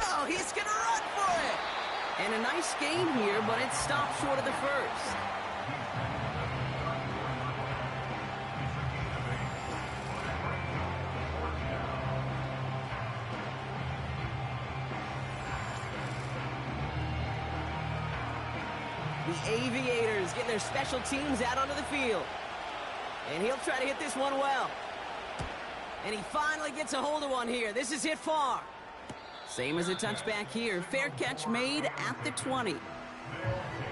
Oh, he's going to run for it. And a nice gain here, but it stopped short of the first. The Aviators getting their special teams out onto the field. And he'll try to hit this one well. And he finally gets a hold of one here. This is hit far. Same as a touchback here. Fair catch made at the 20.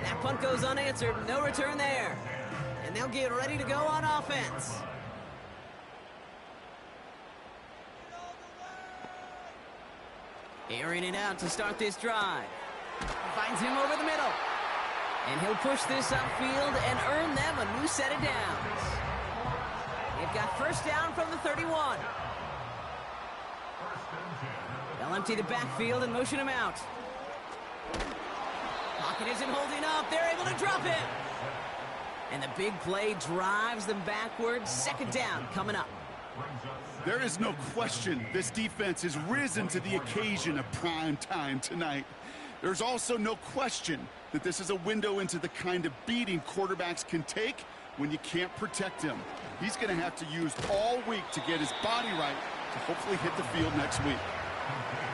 That punt goes unanswered. No return there. And they'll get ready to go on offense. Airing it out to start this drive. Finds him over the middle. And he'll push this upfield and earn them a new set of downs. They've got first down from the 31. They'll empty the backfield and motion him out. Pocket isn't holding up. They're able to drop him. And the big play drives them backwards. Second down coming up.
There is no question this defense has risen to the occasion of prime time tonight. There's also no question that this is a window into the kind of beating quarterbacks can take when you can't protect him. He's going to have to use all week to get his body right to hopefully hit the field next week.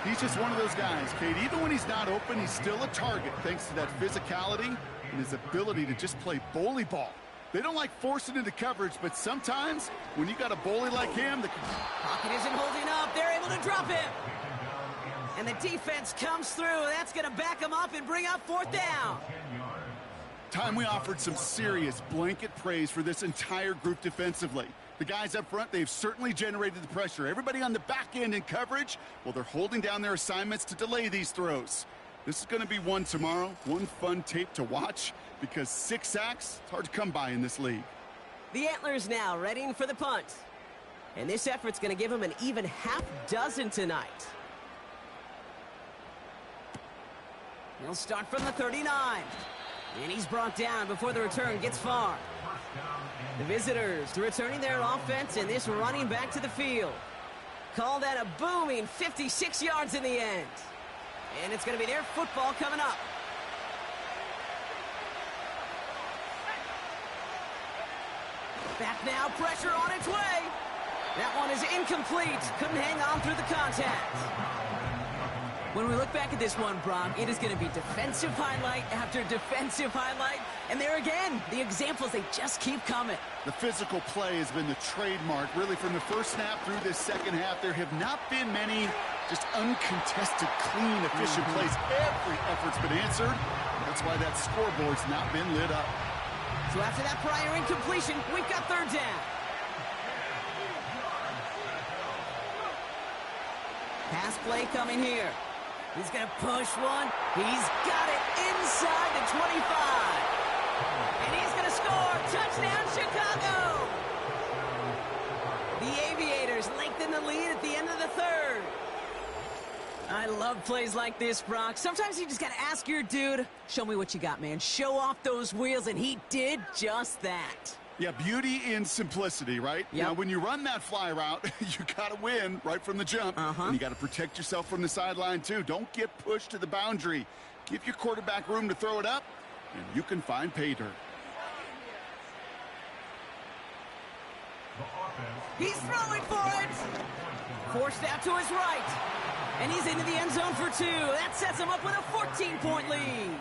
He's just one of those guys, Kate. Even when he's not open, he's still a target thanks to that physicality and his ability to just play bully ball. They don't like forcing into coverage, but sometimes when you got a bully like him, the
pocket isn't holding up. They're able to drop him. And the defense comes through. That's going to back him up and bring up fourth down.
Time we offered some serious blanket praise for this entire group defensively. The guys up front, they've certainly generated the pressure. Everybody on the back end in coverage, well, they're holding down their assignments to delay these throws. This is going to be one tomorrow, one fun tape to watch, because 6 sacks, it's hard to come by in this league.
The Antlers now readying for the punt. And this effort's going to give them an even half dozen tonight. He'll start from the 39. And he's brought down before the return gets far. The visitors returning their offense and this running back to the field. Call that a booming 56 yards in the end. And it's going to be their football coming up. Back now, pressure on its way. That one is incomplete. Couldn't hang on through the contact. When we look back at this one, Brock, it is going to be defensive highlight after defensive highlight. And there again, the examples, they just keep coming.
The physical play has been the trademark. Really, from the first snap through this second half, there have not been many just uncontested, clean, efficient plays. Every effort's been answered. That's why that scoreboard's not been lit up.
So after that prior incompletion, we've got third down. Pass play coming here. He's going to push one. He's got it inside the 25. And he's going to score. Touchdown, Chicago. The Aviators lengthen the lead at the end of the third. I love plays like this, Brock. Sometimes you just got to ask your dude, show me what you got, man. Show off those wheels, and he did just that.
Yeah, beauty in simplicity, right?
Yep.
Now, when you run that fly route, you got to win right from the jump. And you got to protect yourself from the sideline, too. Don't get pushed to the boundary. Give your quarterback room to throw it up, and you can find pay dirt.
He's throwing for it. Forced out to his right. And he's into the end zone for 2. That sets him up with a 14-point lead.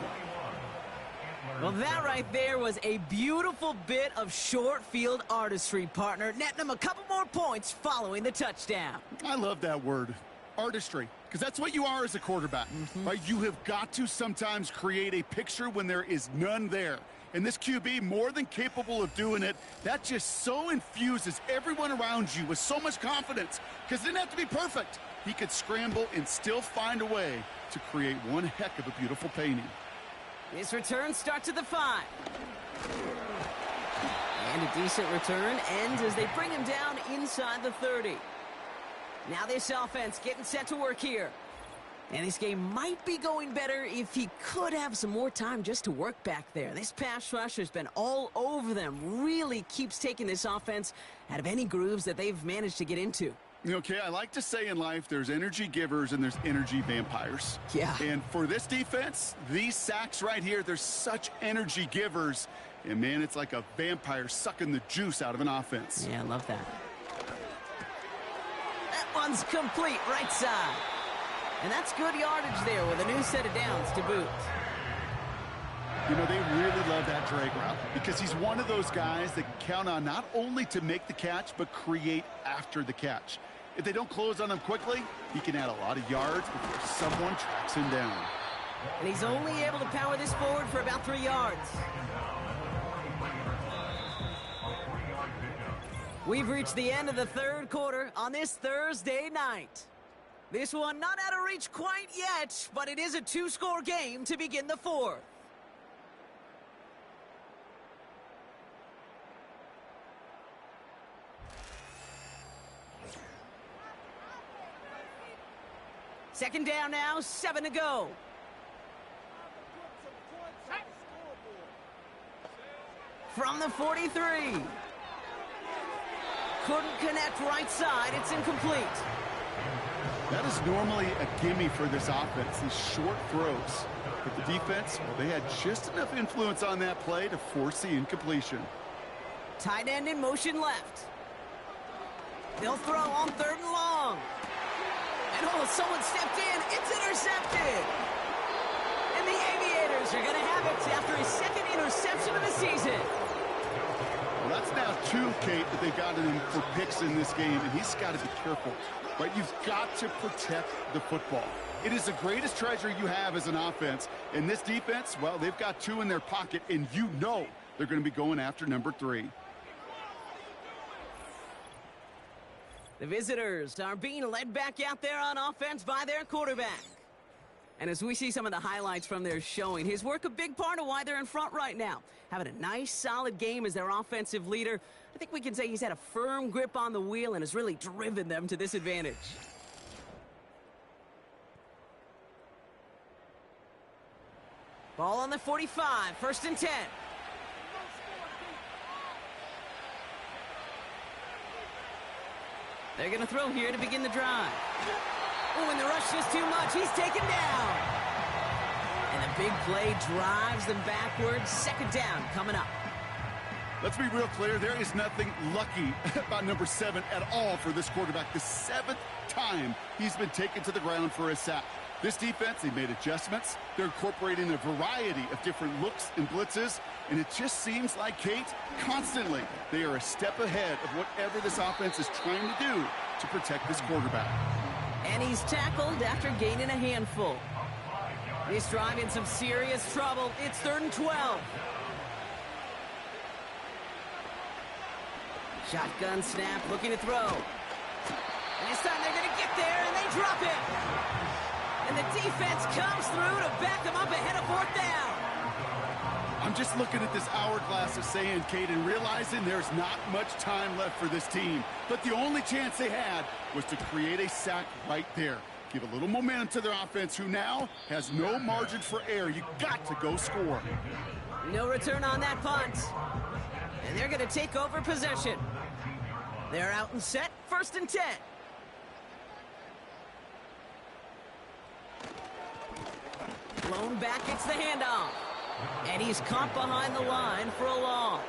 Well, that right there was a beautiful bit of short field artistry, partner. Netting him a couple more points following the touchdown.
I love that word, artistry, because that's what you are as a quarterback, right? You have got to sometimes create a picture when there is none there. And this QB, more than capable of doing it, that just so infuses everyone around you with so much confidence, because it didn't have to be perfect. He could scramble and still find a way to create one heck of a beautiful painting.
His return starts at the 5. And a decent return ends as they bring him down inside the 30. Now this offense getting set to work here. And this game might be going better if he could have some more time just to work back there. This pass rush has been all over them. Really keeps taking this offense out of any grooves that they've managed to get into.
Okay, I like to say in life there's energy givers and there's energy vampires.
Yeah.
And for this defense, these sacks right here, they're such energy givers. And, man, it's like a vampire sucking the juice out of an offense.
Yeah, I love that. That one's complete right side. And that's good yardage there with a new set of downs to boot.
You know, they really love that drag route because he's one of those guys that can count on not only to make the catch, but create after the catch. If they don't close on him quickly, he can add a lot of yards before someone tracks him down.
And he's only able to power this forward for about 3 yards. We've reached the end of the third quarter on this Thursday night. This one not out of reach quite yet, but it is a 2-score game to begin the fourth. Second down now, 7 to go. From the 43. Couldn't connect right side. It's incomplete.
That is normally a gimme for this offense, these short throws. But the defense, well, they had just enough influence on that play to force the incompletion.
Tight end in motion left. They'll throw on 3rd and long. And oh, someone stepped in. It's intercepted. And the Aviators are going to have it after his 2nd interception of the season.
Well, that's now 2, Kate, that they've gotten him for picks in this game, and he's got to be careful. Right? You've got to protect the football. It is the greatest treasure you have as an offense. And this defense, well, they've got 2 in their pocket, and you know they're going to be going after number 3.
The visitors are being led back out there on offense by their quarterback. And as we see some of the highlights from their showing, his work a big part of why they're in front right now. Having a nice, solid game as their offensive leader. I think we can say he's had a firm grip on the wheel and has really driven them to this advantage. Ball on the 45, 1st and 10. They're going to throw here to begin the drive. Oh, and the rush is too much. He's taken down. And a big play drives them backwards. 2nd down coming up.
Let's be real clear. There is nothing lucky about number 7 at all for this quarterback. The 7th time he's been taken to the ground for a sack. This defense, they made adjustments. They're incorporating a variety of different looks and blitzes. And it just seems like, Kate, constantly they are a step ahead of whatever this offense is trying to do to protect this quarterback.
And he's tackled after gaining a handful. This drive in some serious trouble. It's 3rd and 12. Shotgun snap, looking to throw. And this time they're going to get there, and they drop it. And the defense comes through to back them up ahead of 4th down.
I'm just looking at this hourglass of sand, Kate, and realizing there's not much time left for this team. But the only chance they had was to create a sack right there. Give a little momentum to their offense, who now has no margin for error. You got to go score.
No return on that punt. And they're going to take over possession. They're out and set, 1st and 10. Blown back, gets the handoff. And he's caught behind the line for a loss.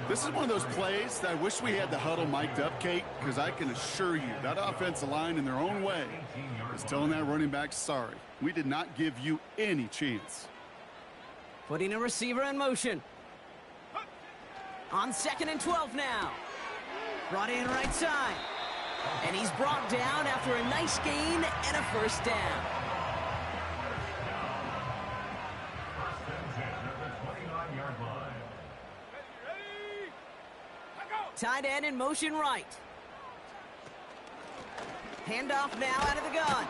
This is one of those plays that I wish we had the huddle mic'd up, Kate, because I can assure you that offensive line in their own way is telling that running back, sorry, we did not give you any chance.
Putting a receiver in motion. On 2nd and 12 now. Brought in right side. And he's brought down after a nice gain and a 1st down. Tight end in motion right. Handoff now out of the gun.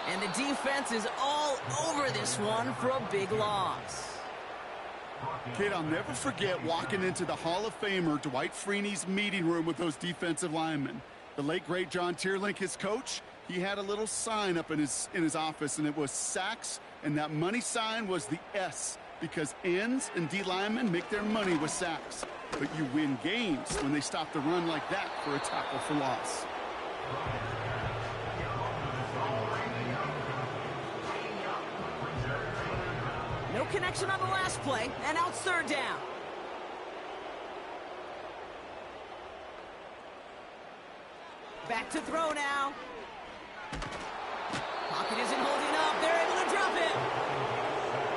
And the defense is all over this one for a big loss.
Kid, I'll never forget walking into the Hall of Famer Dwight Freeney's meeting room with those defensive linemen. The late, great John Tierlink, his coach, he had a little sign up in his office, and it was sacks, and that money sign was the S, because ends and D linemen make their money with sacks. But you win games when they stop the run like that for a tackle for loss.
No connection on the last play, and now it's third down. Back to throw now. Pocket isn't holding up. They're able to drop it.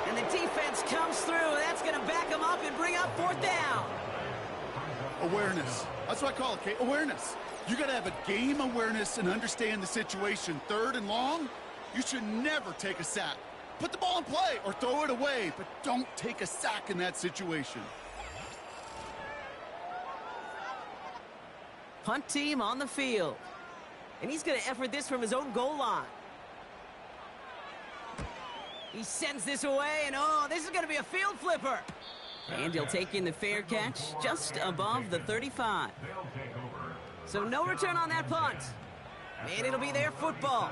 And the defense comes through. That's going to back them up and bring up fourth down.
Awareness. That's what I call it, Kate. Awareness. You got to have a game awareness and understand the situation. Third and long, you should never take a sack. Put the ball in play or throw it away, but don't take a sack in that situation.
Punt team on the field. And he's going to effort this from his own goal line. He sends this away, and oh, this is going to be a field flipper. And he'll take in the fair catch just above the 35. So no return on that punt. And it'll be their football.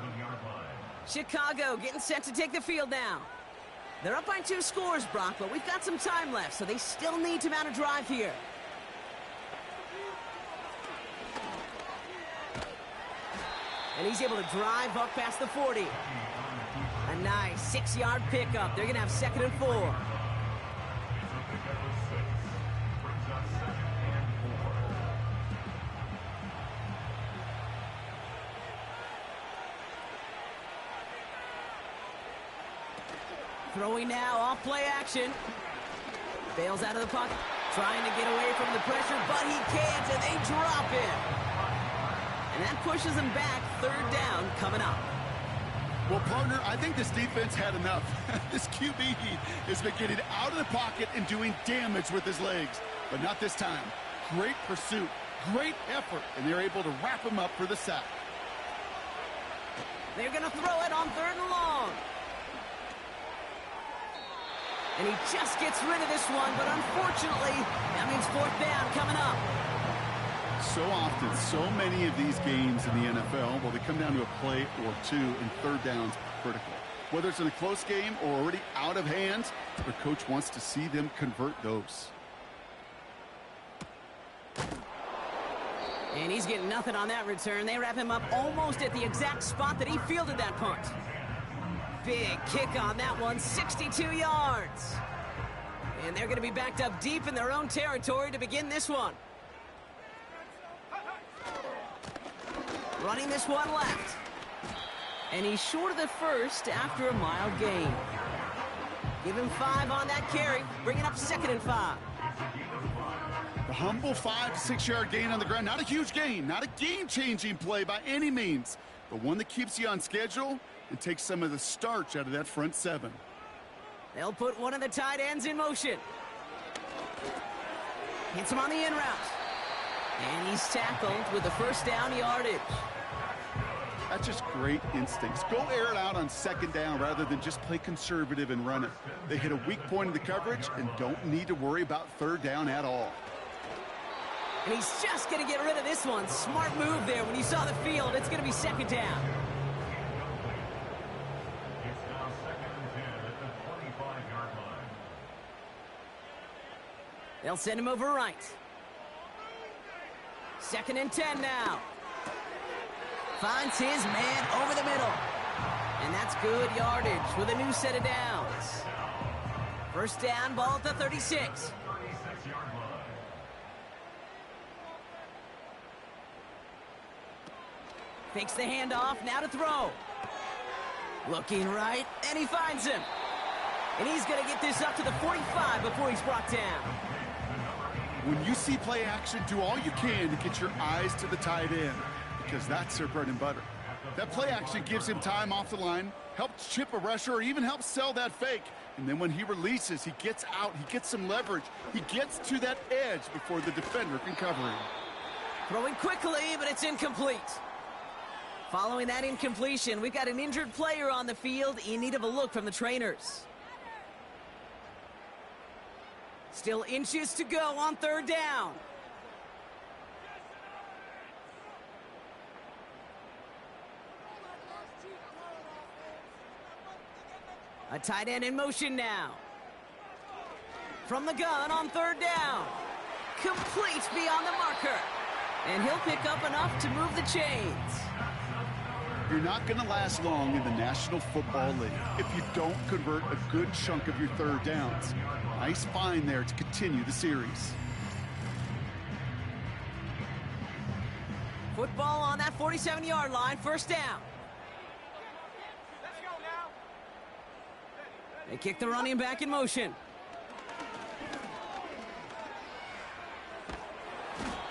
Chicago getting set to take the field now. They're up by 2 scores, Brock, but we've got some time left, so they still need to mount a drive here. And he's able to drive up past the 40. A nice 6-yard pickup. They're going to have 2nd and 4. Throwing now, off play action. Bails out of the pocket, trying to get away from the pressure, but he can't, and they drop it. And that pushes him back. Third down coming up.
Well, partner, I think this defense had enough. This QB has been getting out of the pocket and doing damage with his legs, but not this time. Great pursuit, great effort, and they're able to wrap him up for the sack.
They're going to throw it on 3rd and long. And he just gets rid of this one, but unfortunately, that means 4th down coming up.
So often, so many of these games in the NFL, well, they come down to a play or two, and 3rd downs are critical. Whether it's in a close game or already out of hand, the coach wants to see them convert those.
And he's getting nothing on that return. They wrap him up almost at the exact spot that he fielded that punt. Big kick on that one, 62 yards. And they're going to be backed up deep in their own territory to begin this one. Running this one left. And he's short of the first after a mild gain. Give him 5 on that carry, bringing up 2nd and 5.
The humble 5 to 6 yard gain on the ground. Not a huge gain, not a game-changing play by any means, but one that keeps you on schedule and takes some of the starch out of that front 7.
They'll put one of the tight ends in motion. Hits him on the in route. And he's tackled with the 1st down yardage.
That's just great instincts. Go air it out on 2nd down rather than just play conservative and run it. They hit a weak point in the coverage and don't need to worry about 3rd down at all.
And he's just going to get rid of this one. Smart move there. When you saw the field, it's going to be 2nd down.
It's now 2nd and 10 at the 25-yard line.
They'll send him over right. 2nd and 10 now. Finds his man over the middle. And that's good yardage with a new set of downs. 1st down, ball at the 36.
36-yard line.
Fakes the handoff, now to throw. Looking right, and he finds him. And he's going to get this up to the 45 before he's brought down.
When you see play action, do all you can to get your eyes to the tight end, because that's their bread and butter. That play action gives him time off the line, helps chip a rusher, or even helps sell that fake. And then when he releases, he gets out, he gets some leverage. He gets to that edge before the defender can cover him.
Throwing quickly, but it's incomplete. Following that incompletion, we've got an injured player on the field in need of a look from the trainers. Still inches to go on third down. A tight end in motion now. From the gun on third down. Complete beyond the marker. And he'll pick up enough to move the chains.
You're not going to last long in the National Football League if you don't convert a good chunk of your third downs. Nice find there to continue the series.
Football on that 47-yard line, first down. They kick the running back in motion.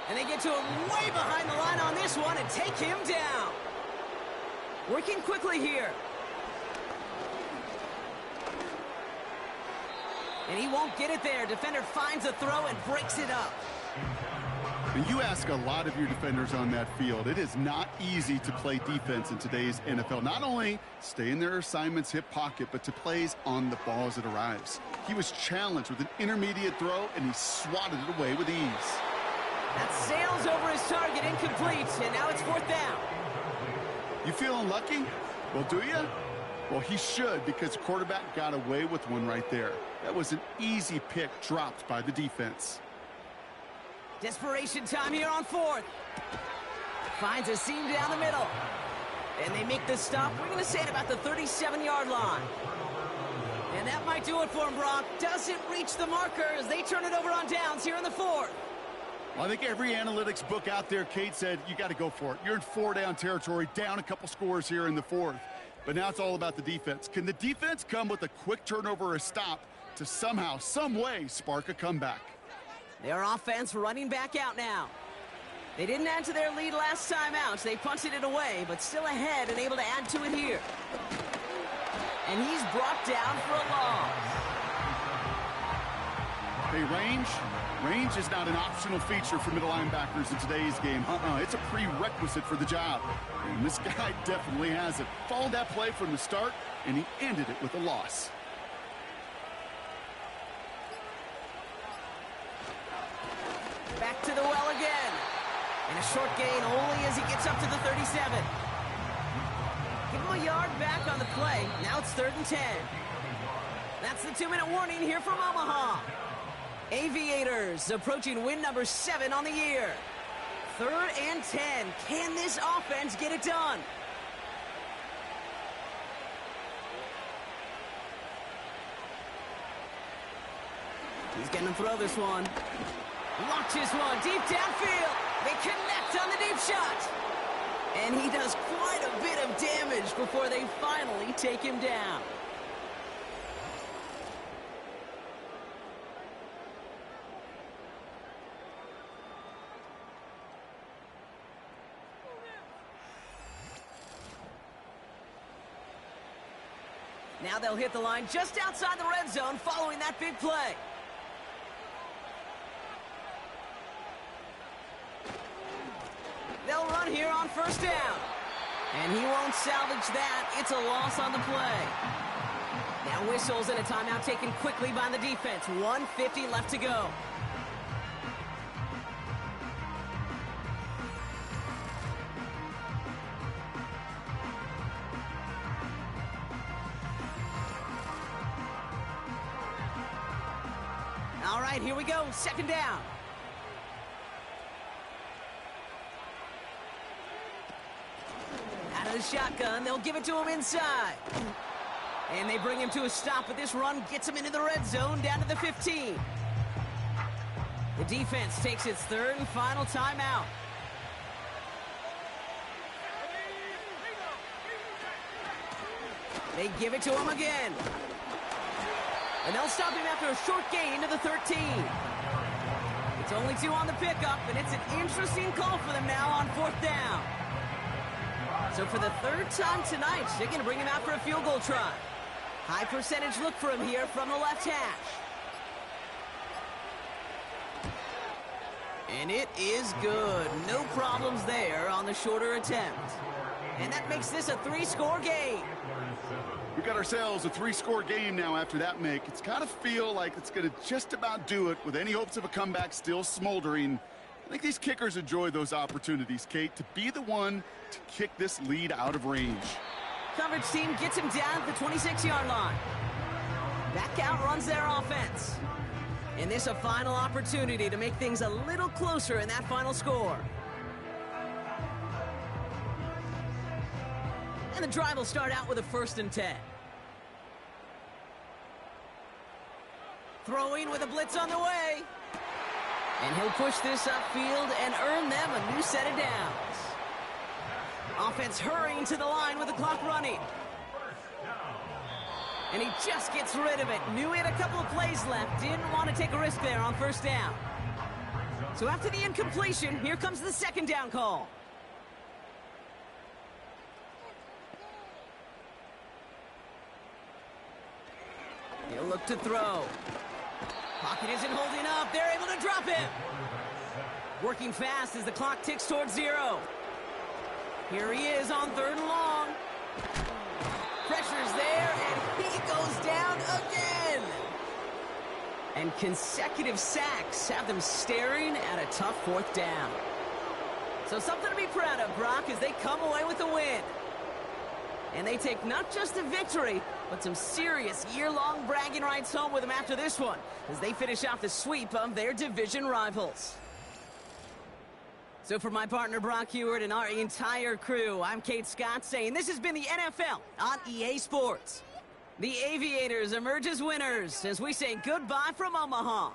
And they get to him way behind the line on this one and take him down. Working quickly here. And he won't get it there. Defender finds a throw and breaks it up.
And you ask a lot of your defenders on that field. It is not easy to play defense in today's NFL. Not only stay in their assignment's hip pocket, but to plays on the ball as it arrives. He was challenged with an intermediate throw, and he swatted it away with ease.
That sails over his target, incomplete, and now it's fourth down.
You feeling lucky? Well, do you? Well, he should, because the quarterback got away with one right there. That was an easy pick dropped by the defense.
Desperation time here on fourth. Finds a seam down the middle. And they make the stop. We're going to say at about the 37-yard line. And that might do it for him, Brock. Doesn't reach the marker as they turn it over on downs here in the fourth.
Well, I think every analytics book out there, Kate, said you got to go for it. You're in four-down territory, down a couple scores here in the fourth. But now it's all about the defense. Can the defense come with a quick turnover or a stop to somehow, some way, spark a comeback?
Their offense running back out now. They didn't add to their lead last time out. They punted it away, but still ahead and able to add to it here. And he's brought down for a loss.
Hey, range is not an optional feature for middle linebackers in today's game. It's a prerequisite for the job. And this guy definitely has it. Followed that play from the start, and he ended it with a loss.
Back to the well again. And a short gain only as he gets up to the 37. Give him a yard back on the play. Now it's 3rd and 10. That's the 2-minute warning here from Omaha. Aviators approaching win number 7 on the year. 3rd and 10. Can this offense get it done? He's going to throw this one. Launches one deep downfield. They connect on the deep shot. And he does quite a bit of damage before they finally take him down. Now they'll hit the line just outside the red zone following that big play. They'll run here on first down. And he won't salvage that. It's a loss on the play. Now whistles and a timeout taken quickly by the defense. 1:50 left to go. All right, here we go. 2nd down. Out of the shotgun, they'll give it to him inside. And they bring him to a stop, but this run gets him into the red zone down to the 15. The defense takes its 3rd and final timeout. They give it to him again. And they'll stop him after a short gain to the 13. It's only 2 on the pickup, and it's an interesting call for them now on 4th down. So for the 3rd time tonight, they're going to bring him out for a field goal try. High percentage look for him here from the left hash. And it is good. No problems there on the shorter attempt. And that makes this a 3-score game.
We got ourselves a 3-score game now after that make. It's got to feel like it's going to just about do it with any hopes of a comeback still smoldering. I think these kickers enjoy those opportunities, Kate, to be the one to kick this lead out of range.
Coverage team gets him down at the 26-yard line. Back out runs their offense. And this a final opportunity to make things a little closer in that final score. And the drive will start out with a 1st and 10. Throwing with a blitz on the way. And he'll push this upfield and earn them a new set of downs. Offense hurrying to the line with the clock running. And he just gets rid of it. Knew he had a couple of plays left. Didn't want to take a risk there on 1st down. So after the incompletion, here comes the 2nd down call. He'll look to throw. Pocket isn't holding up. They're able to drop him. Working fast as the clock ticks towards 0. Here he is on 3rd and long. Pressure's there, and he goes down again. And consecutive sacks have them staring at a tough 4th down. So something to be proud of, Brock, as they come away with a win. And they take not just a victory, but some serious year-long bragging rights home with them after this one, as they finish off the sweep of their division rivals. So for my partner Brock Heward and our entire crew, I'm Kate Scott saying this has been the NFL on EA Sports. The Aviators emerge as winners as we say goodbye from Omaha.